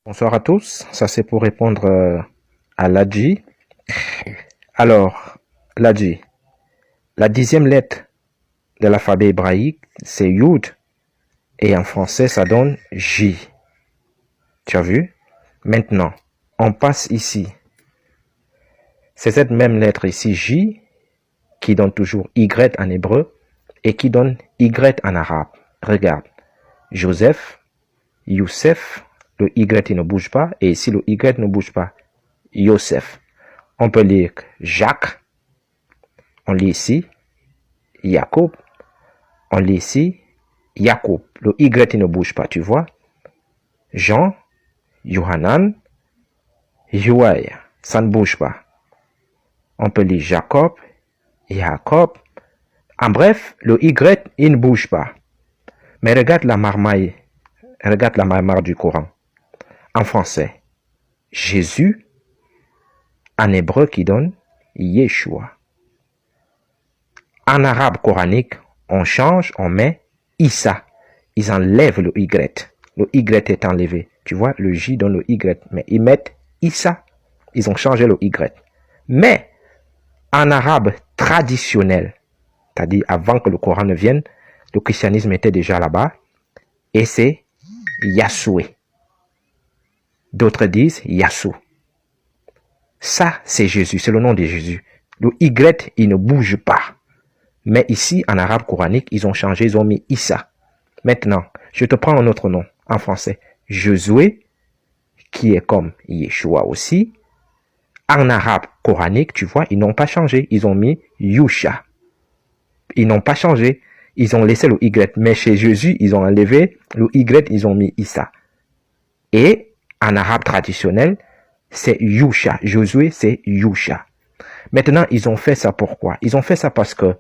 Bonsoir à tous, ça c'est pour répondre à Ladji. Alors, Ladji, la 10e lettre de l'alphabet hébraïque, c'est Yud, et en français ça donne J. Tu as vu? Maintenant, on passe ici. C'est cette même lettre ici, J, qui donne toujours Y en hébreu, et qui donne Y en arabe. Regarde, Joseph, Youssef, le Y il ne bouge pas, et ici le Y ne bouge pas. Yosef. On peut lire Jacques. On lit ici Jacob. On lit ici Jacob. Le Y il ne bouge pas, tu vois. Jean, Yohanan, Yoaï. Ça ne bouge pas. On peut lire Jacob, Jacob. En bref, le Y il ne bouge pas. Mais regarde la marmaille. Regarde la marmaille du Coran. En français, Jésus. En hébreu qui donne Yeshua. En arabe coranique, on change, on met Issa. Ils enlèvent le Y. Le Y est enlevé. Tu vois, le J donne le Y. Mais ils mettent Issa. Ils ont changé le Y. Mais, en arabe traditionnel, c'est-à-dire avant que le Coran ne vienne, le christianisme était déjà là-bas. Et c'est Yahshua. D'autres disent Yassou. Ça, c'est Jésus, c'est le nom de Jésus. Le Y, il ne bouge pas. Mais ici, en arabe coranique, ils ont changé, ils ont mis Issa. Maintenant, je te prends un autre nom, en français. Josué, qui est comme Yeshua aussi. En arabe coranique, tu vois, ils n'ont pas changé, ils ont mis Yusha. Ils n'ont pas changé, ils ont laissé le Y. Mais chez Jésus, ils ont enlevé le Y, ils ont mis Issa. Et en arabe traditionnel, c'est Yusha. Josué, c'est Yusha. Maintenant, ils ont fait ça pourquoi? Ils ont fait ça parce que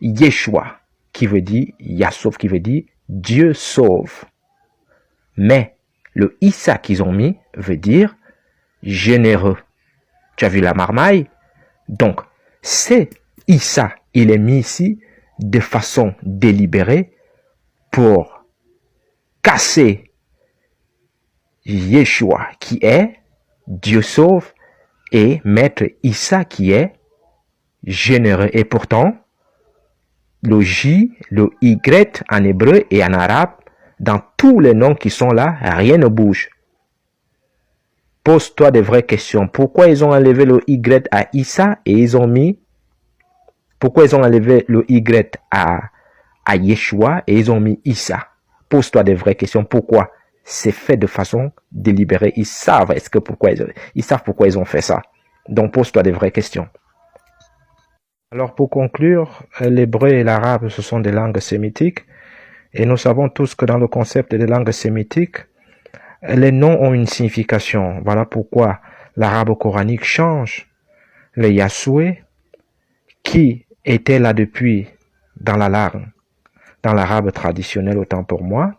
Yeshua, qui veut dire Yassov, qui veut dire Dieu sauve. Mais le Issa qu'ils ont mis veut dire généreux. Tu as vu la marmaille? Donc, c'est Issa, il est mis ici de façon délibérée pour casser Yeshua qui est Dieu sauve et mettre Issa qui est généreux. Et pourtant, le J, le Y en hébreu et en arabe, dans tous les noms qui sont là, rien ne bouge. Pose-toi des vraies questions. Pourquoi ils ont enlevé le Y à Issa et ils ont mis... Pourquoi ils ont enlevé le Y à Yeshua et ils ont mis Issa? Pose-toi des vraies questions. Pourquoi? C'est fait de façon délibérée. Ils savent ils savent pourquoi ils ont fait ça. Donc pose-toi des vraies questions. Alors pour conclure, l'hébreu et l'arabe, ce sont des langues sémitiques. Et nous savons tous que dans le concept des langues sémitiques, les noms ont une signification. Voilà pourquoi l'arabe coranique change. Le Yahshua, qui était là depuis dans la langue, dans l'arabe traditionnel autant pour moi.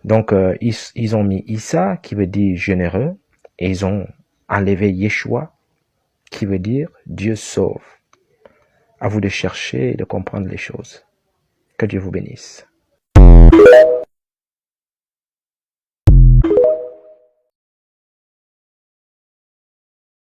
Donc, ils ont mis Issa, qui veut dire généreux, et ils ont enlevé Yeshua, qui veut dire Dieu sauve. À vous de chercher et de comprendre les choses. Que Dieu vous bénisse.